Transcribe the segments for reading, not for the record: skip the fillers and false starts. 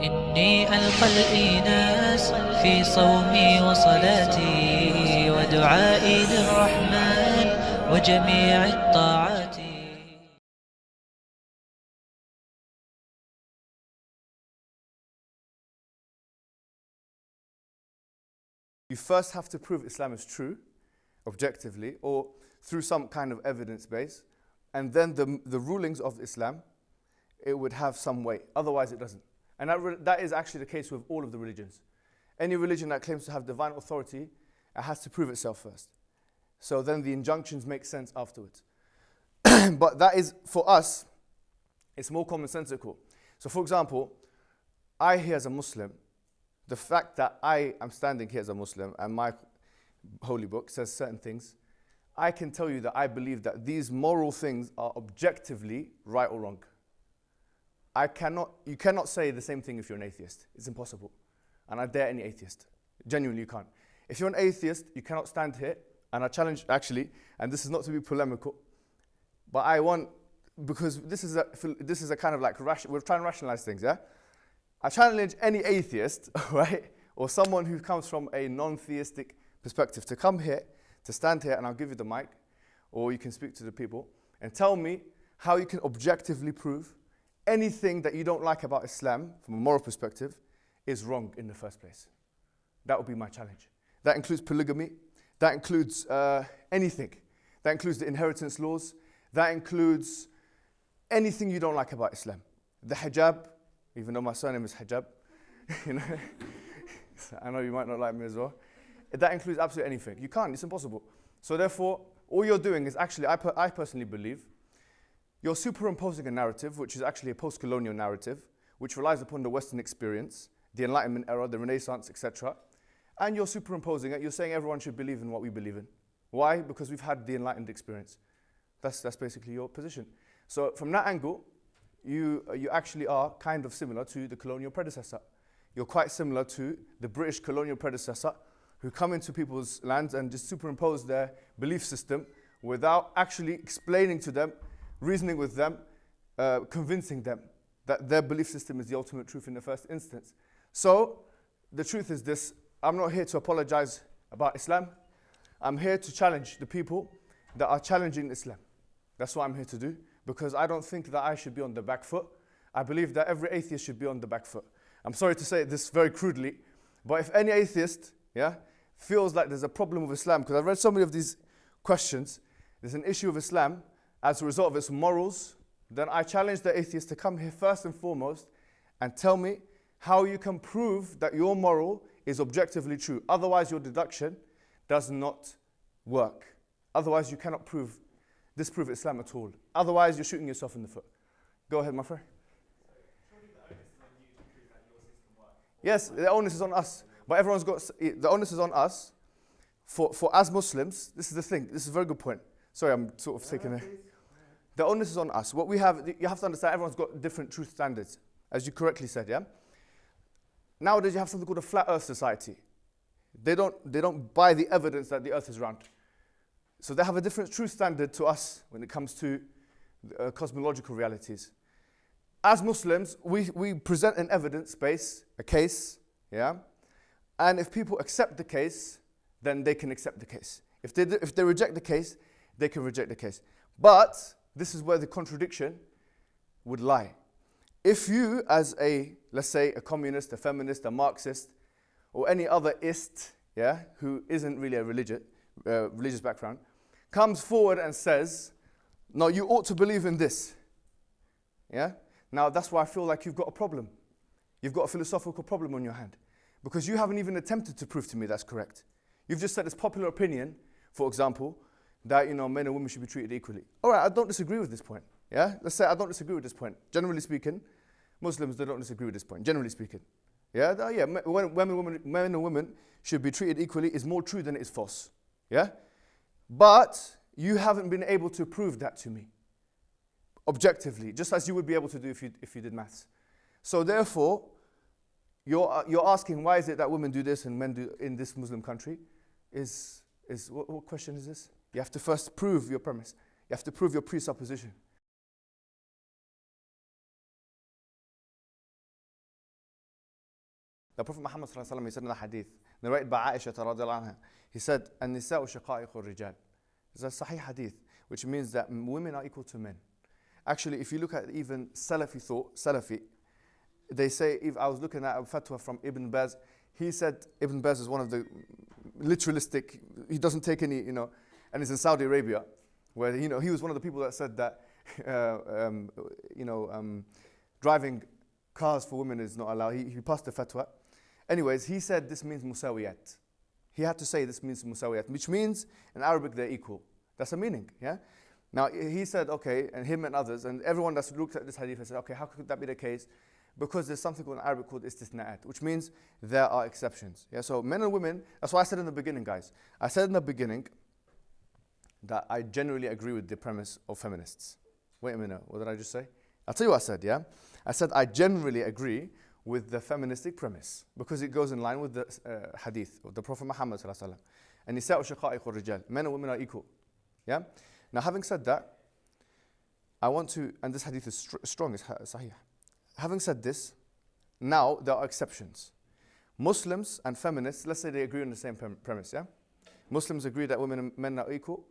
إني ألقى الإيناس في صومي وصلاتي ودعائي للرحمن وجميع الطاعات. You first have to prove Islam is true, objectively, or through some kind of evidence base, and then the rulings of Islam, it would have some weight. Otherwise, it doesn't. And that is actually the case with all of the religions. Any religion that claims to have divine authority, it has to prove itself first. So then the injunctions make sense afterwards. But that is, for us, it's more commonsensical. So for example, I here as a Muslim, the fact that I am standing here as a Muslim and my holy book says certain things, I can tell you that I believe that these moral things are objectively right or wrong. You cannot say the same thing if you're an atheist. It's impossible. And I dare any atheist. Genuinely, you can't. If you're an atheist, you cannot stand here, and I challenge, actually, and this is not to be polemical, but I want, because this is a kind of like, we're trying to rationalize things, yeah? I challenge any atheist, right, or someone who comes from a non-theistic perspective to come here, to stand here, and I'll give you the mic, or you can speak to the people, and tell me how you can objectively prove anything that you don't like about Islam, from a moral perspective, is wrong in the first place. That would be my challenge. That includes polygamy, that includes anything. That includes the inheritance laws, that includes anything you don't like about Islam. The hijab, even though my surname is Hijab, you know, I know you might not like me as well. That includes absolutely anything. You can't, it's impossible. So therefore, all you're doing is actually, I personally believe, you're superimposing a narrative, which is actually a post-colonial narrative, which relies upon the Western experience, the Enlightenment era, the Renaissance, etc. And you're superimposing it, you're saying everyone should believe in what we believe in. Why? Because we've had the enlightened experience. That's basically your position. So from that angle, you actually are kind of similar to the colonial predecessor. You're quite similar to the British colonial predecessor who come into people's lands and just superimpose their belief system without actually explaining to them, reasoning with them, convincing them that their belief system is the ultimate truth in the first instance. So the truth is this, I'm not here to apologize about Islam. I'm here to challenge the people that are challenging Islam. That's what I'm here to do, because I don't think that I should be on the back foot. I believe that every atheist should be on the back foot. I'm sorry to say this very crudely, but if any atheist, feels like there's a problem with Islam, because I've read so many of these questions, there's an issue with Islam as a result of its morals, then I challenge the atheist to come here first and foremost and tell me how you can prove that your moral is objectively true. Otherwise, your deduction does not work. Otherwise, you cannot disprove Islam at all. Otherwise, you're shooting yourself in the foot. Go ahead, my friend. Yes, the onus is on us. But everyone's got, the onus is on us. For as Muslims, this is the thing, this is a very good point. Sorry, I'm sort of taking it. The onus is on us. What we have, you have to understand, everyone's got different truth standards, as you correctly said, yeah? Nowadays, you have something called a flat earth society. They don't buy the evidence that the earth is round. So they have a different truth standard to us when it comes to cosmological realities. As Muslims, we present an evidence base, a case, yeah? And if people accept the case, then they can accept the case. If they reject the case, they can reject the case. But this is where the contradiction would lie. If you, as let's say, a communist, a feminist, a Marxist, or any other ist, who isn't really a religious background, comes forward and says, no, you ought to believe in this. Now that's why I feel like you've got a problem. You've got a philosophical problem on your hand. Because you haven't even attempted to prove to me that's correct. You've just said it's popular opinion, for example, that men and women should be treated equally. All right, I don't disagree with this point. Let's say I don't disagree with this point. Generally speaking, Muslims, they don't disagree with this point. Generally speaking, men and women should be treated equally is more true than it is false. But you haven't been able to prove that to me, objectively, just as you would be able to do if you did maths. So therefore, you're asking why is it that women do this and men do in this Muslim country? What question is this? You have to first prove your premise. You have to prove your presupposition. The Prophet Muhammad sallallahu alaihi wasallam, he said in the hadith, narrated by Aisha radiallahu anha, he said, "An-nisa'u shaqa'iqu rijal." It's a sahih hadith, which means that women are equal to men. Actually, if you look at even Salafi thought, Salafi, they say, if I was looking at a fatwa from Ibn Baz, he said Ibn Baz is one of the literalistic, he doesn't take any, and it's in Saudi Arabia, where, he was one of the people that said that, driving cars for women is not allowed. He passed the fatwa. Anyways, he said this means musawiyat. He had to say this means musawiyat, which means in Arabic they're equal. That's the meaning, yeah? Now, he said, okay, and him and others, and everyone that's looked at this hadith and said, okay, how could that be the case? Because there's something in Arabic called istisna'at, which means there are exceptions. Yeah, so men and women, that's why I said in the beginning, guys. I said in the beginning that I generally agree with the premise of feminists. Wait a minute, what did I just say? I'll tell you what I said, yeah? I said I generally agree with the feministic premise because it goes in line with the hadith of the Prophet Muhammad sallallahu alaihi wasallam. And nisa'u shaqa'iqu rijal. Men and women are equal. Yeah? Now, having said that, I want to, and this hadith is strong, it's sahih. Having said this, now there are exceptions. Muslims and feminists, let's say they agree on the same premise, yeah? Muslims agree that women and men are equal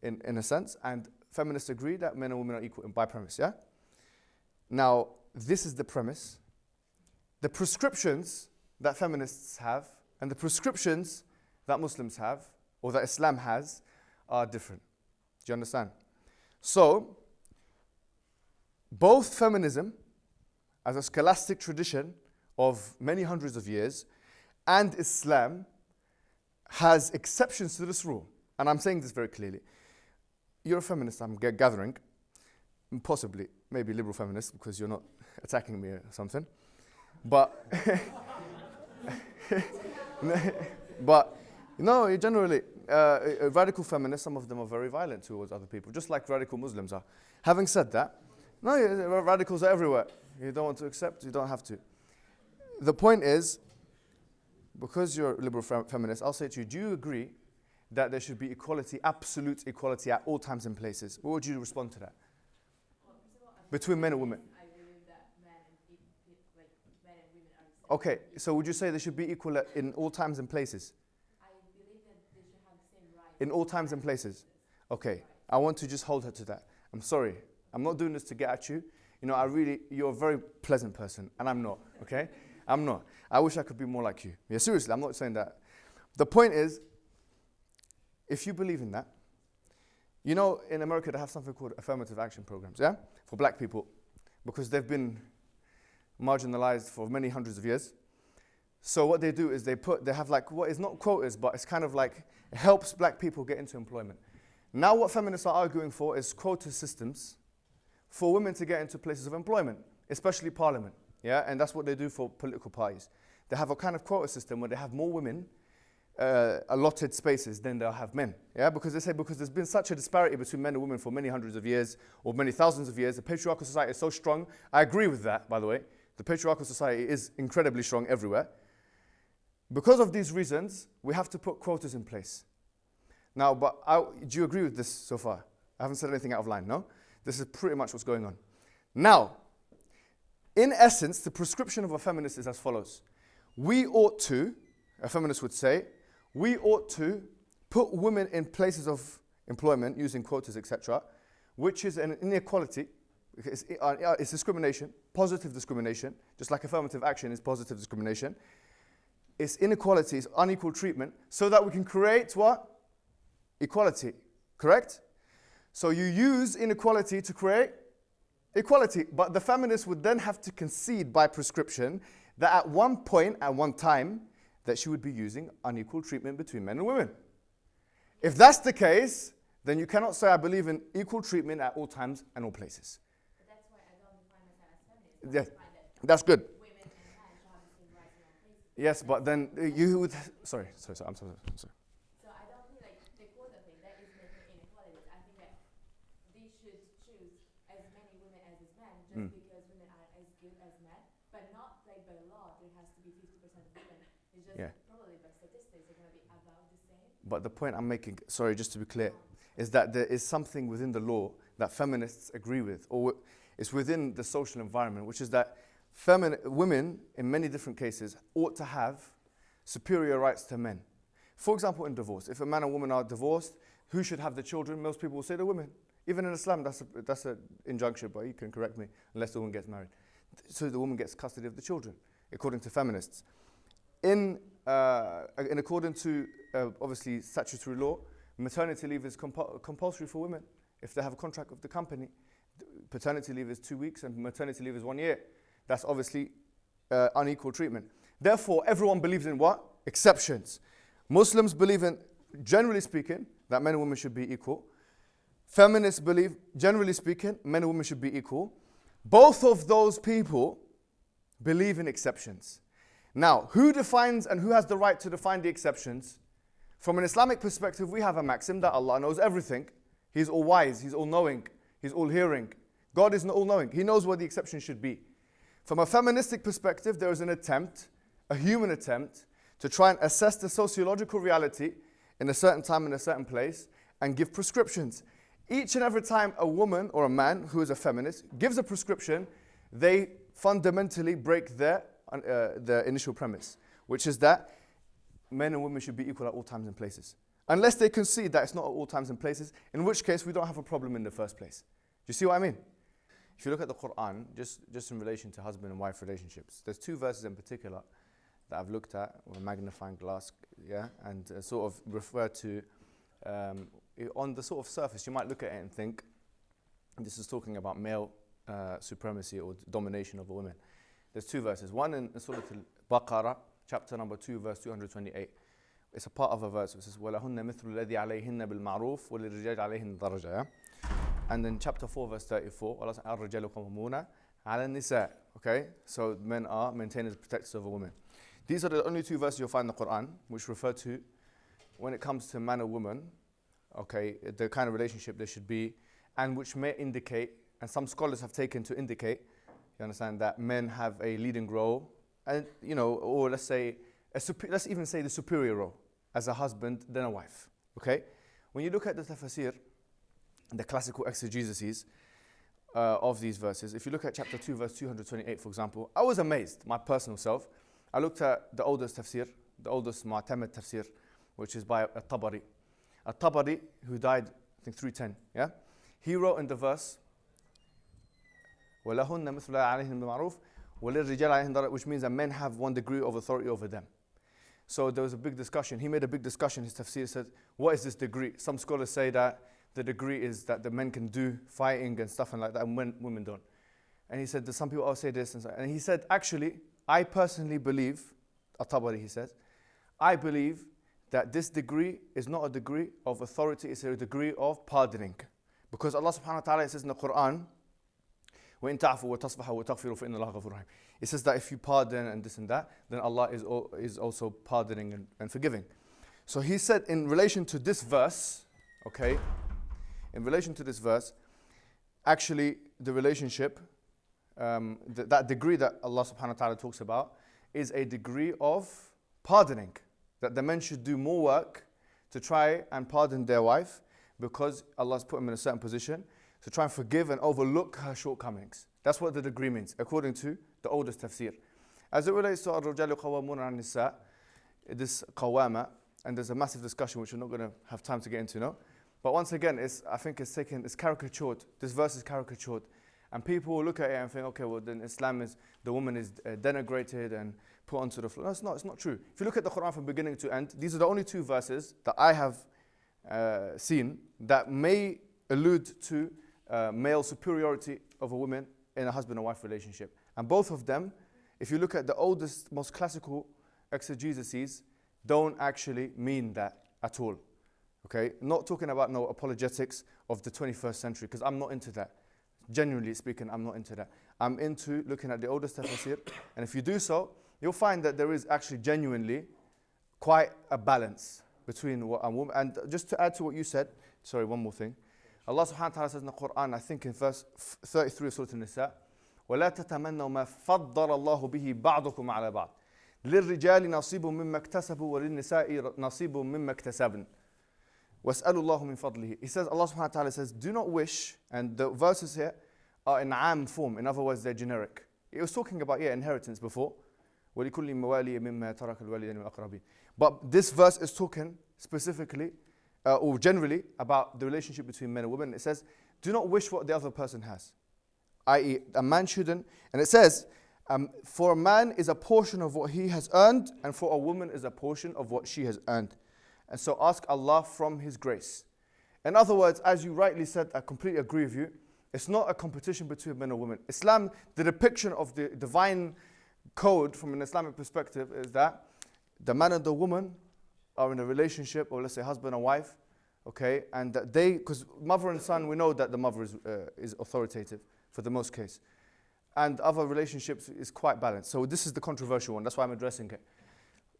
in a sense, and feminists agree that men and women are equal by premise, yeah? Now, this is the premise. The prescriptions that feminists have and the prescriptions that Muslims have, or that Islam has, are different. Do you understand? So, both feminism, as a scholastic tradition of many hundreds of years, and Islam has exceptions to this rule. And I'm saying this very clearly. You're a feminist, I'm gathering, possibly, maybe liberal feminist, because you're not attacking me or something. But, no, generally, radical feminists, some of them are very violent towards other people, just like radical Muslims are. Having said that, no, radicals are everywhere. You don't want to accept, you don't have to. The point is, because you're a liberal feminist, I'll say to you, do you agree that there should be equality, absolute equality at all times and places? What would you respond to that? Between men and women. I believe that men and women are the same. Okay, so would you say they should be equal in all times and places? I believe that they should have the same rights. In all times and places? Okay, I want to just hold her to that. I'm sorry, I'm not doing this to get at you. You're a very pleasant person, and I'm not, okay? I'm not. I wish I could be more like you. Yeah, seriously, I'm not saying that. The point is, if you believe in that, in America they have something called affirmative action programs, yeah? For black people, because they've been marginalized for many hundreds of years. So what they do is they have like, what is not quotas, but it's kind of like, it helps black people get into employment. Now what feminists are arguing for is quota systems for women to get into places of employment, especially parliament, yeah? And that's what they do for political parties. They have a kind of quota system where they have more women allotted spaces than they'll have men, yeah? Because they say because there's been such a disparity between men and women for many hundreds of years or many thousands of years. The patriarchal society is so strong. I agree with that, by the way. The patriarchal society is incredibly strong everywhere. Because of these reasons, we have to put quotas in place. Now, do you agree with this so far? I haven't said anything out of line, no? This is pretty much what's going on. Now, in essence, the prescription of a feminist is as follows. We ought to, a feminist would say, we ought to put women in places of employment using quotas, etc., which is an inequality. It's discrimination, positive discrimination, just like affirmative action is positive discrimination. It's inequality, it's unequal treatment, so that we can create what? Equality, correct? So you use inequality to create equality, but the feminist would then have to concede by prescription that at one point, at one time, that she would be using unequal treatment between men and women. If that's the case, then you cannot say I believe in equal treatment at all times and all places. But that's why I don't define myself as feminist. Yes, that's good. Women and men should have the same rights in all places. Yes, but then you would... Sorry, I'm sorry. So I don't feel like the quota thing, that is making inequalities. I think that they should choose as many women as men just because women are as good as men, but not like by law there has to be 50% women. It's just probably by statistics they're going to be about the same. But the point I'm making, sorry, just to be clear, is that there is something within the law that feminists agree with, or it's within the social environment, which is that women, in many different cases, ought to have superior rights to men. For example, in divorce, if a man and woman are divorced, who should have the children? Most people will say the women. Even in Islam, that's an injunction, but you can correct me, unless the woman gets married. So the woman gets custody of the children, according to feminists. In accordance to, obviously, statutory law, maternity leave is compulsory for women. If they have a contract with the company, paternity leave is 2 weeks and maternity leave is 1 year. That's obviously unequal treatment. Therefore, everyone believes in what? Exceptions. Muslims believe in, generally speaking, that men and women should be equal. Feminists believe, generally speaking, men and women should be equal. Both of those people believe in exceptions. Now, who defines and who has the right to define the exceptions? From an Islamic perspective, we have a maxim that Allah knows everything. He's all wise, He's all knowing, He's all hearing. God is all knowing. He knows what the exception should be. From a feministic perspective, there is an attempt, a human attempt, to try and assess the sociological reality in a certain time, in a certain place, and give prescriptions. Each and every time a woman or a man who is a feminist gives a prescription, they fundamentally break their initial premise, which is that men and women should be equal at all times and places. Unless they concede that it's not at all times and places, in which case we don't have a problem in the first place. Do you see what I mean? If you look at the Quran, just in relation to husband and wife relationships, there's 2 verses in particular that I've looked at with a magnifying glass, and sort of refer to, on the sort of surface, you might look at it and think, this is talking about male supremacy or domination over women. There's 2 verses. One in Surah Al-Baqarah, chapter number 2, verse 228. It's a part of a verse which says, وَلَهُنَّ مِثْلُ الَّذِي عَلَيْهِنَّ بِالْمَعْرُوفِ وَلِلرِّجَالِ عَلَيْهِنَّ دَرَجَةٌ. And then chapter 4, verse 34, الرِّجَالُ قَوَّامُونَ عَلَى النِّسَاءِ. Okay, so men are maintained as protectors over women. These are the only 2 verses you'll find in the Quran which refer to, when it comes to man or woman, okay, the kind of relationship there should be, and which may indicate, and some scholars have taken to indicate, you understand, that men have a leading role, and or let's say, let's even say the superior role as a husband than a wife. Okay, when you look at the tafsir, the classical exegeses of these verses, if you look at chapter 2, verse 228, for example, I was amazed, my personal self. I looked at the oldest tafsir, the oldest Mu'tamad tafsir, which is by At-Tabari. At-Tabari, who died, I think, 310, yeah? He wrote in the verse, وَلَهُنَّ مِثْلُ عَلَيْهِنَّ بِالْمَعْرُوفِ وَلِلرِّجَالِ عَلَيْهِنَّ دَرَجَةٌ, which means that men have 1 degree of authority over them. So there was a big discussion. He made a big discussion. His tafsir said, what is this degree? Some scholars say that the degree is that the men can do fighting and stuff and like that, and women don't. And he said that some people all say this. And he said, actually, I personally believe, At-Tabari, he says, I believe that this degree is not a degree of authority, it's a degree of pardoning. Because Allah subhanahu wa ta'ala says in the Quran, وَإِن تَعْفُوا وَتَصْفَحُوا وَتَغْفِرُوا فَإِنَّ اللَّهَ غَفُورٌ رَحِيمٌ. It says that if you pardon and this and that, then Allah is also pardoning and forgiving. So he said in relation to this verse, okay, in relation to this verse, actually the relationship, that degree that Allah subhanahu wa ta'ala talks about is a degree of pardoning. That the men should do more work to try and pardon their wife because Allah has put them in a certain position to try and forgive and overlook her shortcomings. That's what the degree means, according to the oldest tafsir. As it relates to الرجال قوامون على النساء, this qawama, and there's a massive discussion which we're not going to have time to get into now. But once again, I think it's caricatured. This verse is caricatured. And people will look at it and think, okay, well then Islam is, the woman is denigrated and put onto the floor. No, it's not true. If you look at the Quran from beginning to end, these are the only 2 verses that I have seen that may allude to male superiority over women in a husband and wife relationship. And both of them, if you look at the oldest, most classical exegeses, don't actually mean that at all. Okay, not talking about no apologetics of the 21st century, because I'm not into that. Genuinely speaking, I'm not into that. I'm into looking at the oldest tafsir, and if you do so, you'll find that there is actually genuinely quite a balance between what a woman. And just to add to what you said, sorry, one more thing. Allah subhanahu wa ta'ala says in the Quran, I think in verse 33 of Surah An-Nisa, وَلَا تَتَمَنَّوْا مَا فَضَّلَ اللَّهُ بِهِ بَعْضُكُمْ عَلَى بَعْضٍ لِلرِّجَالِ نَصِيبٌ مِمَّا اكْتَسَبُوا وَلِلنِّسَاءِ نَصِيبٌ مِمَّا اكْتَسَبْنَ وَاسْأَلُوا اللَّهُ مِنْ فَضْلِهِ. He says, Allah subhanahu wa ta'ala says, do not wish, and the verses here are in am form, in other words, they're generic. It was talking about, inheritance before. وَلِكُلِّ مَوَالِيَ مِمَّا تَرَكَ الْوَالِدَيْنِ وَالْأَقْرَبِينَ. But this verse is talking specifically, or generally, about the relationship between men and women. It says, do not wish what the other person has. I.e., a man shouldn't. And it says, for a man is a portion of what he has earned, and for a woman is a portion of what she has earned. And so ask Allah from His grace. In other words, as you rightly said, I completely agree with you, it's not a competition between men and women. Islam, the depiction of the divine code from an Islamic perspective is that the man and the woman are in a relationship, or let's say husband and wife, okay, and that they, because mother and son, we know that the mother is authoritative for the most case. And other relationships is quite balanced. So this is the controversial one, that's why I'm addressing it.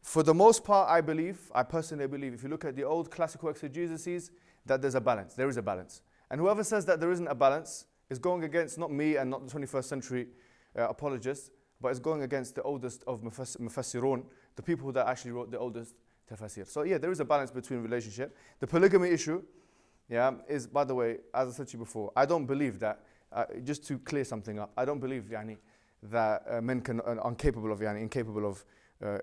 For the most part, I personally believe, if you look at the old classical exegeses, that there's a balance, there is a balance. And whoever says that there isn't a balance is going against not me and not the 21st century apologists, but is going against the oldest of Mufassirun, the people that actually wrote the oldest tafasir. So yeah, there is a balance between relationship. The polygamy issue, is, by the way, as I said to you before, I don't believe that, just to clear something up, I don't believe that men are incapable of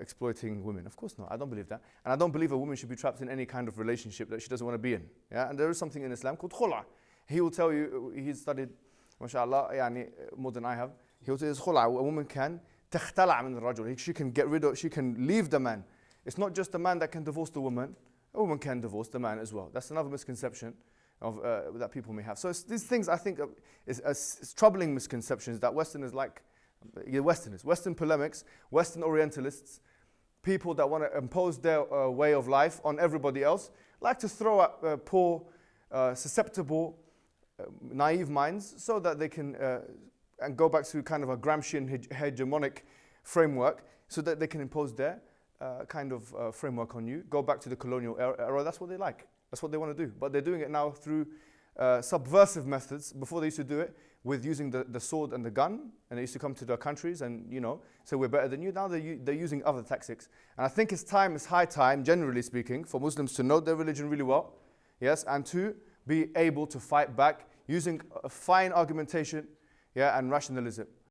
exploiting women. Of course not, I don't believe that. And I don't believe a woman should be trapped in any kind of relationship that she doesn't want to be in. Yeah? And there is something in Islam called khula. He will tell you, he's studied, mashallah, more than I have. He will tell you, khula, a woman can تختلع من الرجل. She can get rid of, she can leave the man. It's not just the man that can divorce the woman. A woman can divorce the man as well. That's another misconception of that people may have. So these things I think is troubling misconceptions that Westerners like. Western polemics, Western Orientalists, people that want to impose their way of life on everybody else, like to throw at poor, susceptible, naive minds so that they can and go back to kind of a Gramscian hegemonic framework so that they can impose their kind of framework on you, go back to the colonial era. That's what they like. That's what they want to do. But they're doing it now through subversive methods. Before they used to do it with using the sword and the gun, and they used to come to their countries and, say we're better than you. Now they're using other tactics. And I think it's high time, generally speaking, for Muslims to know their religion really well, yes, and to be able to fight back using a fine argumentation, and rationalism.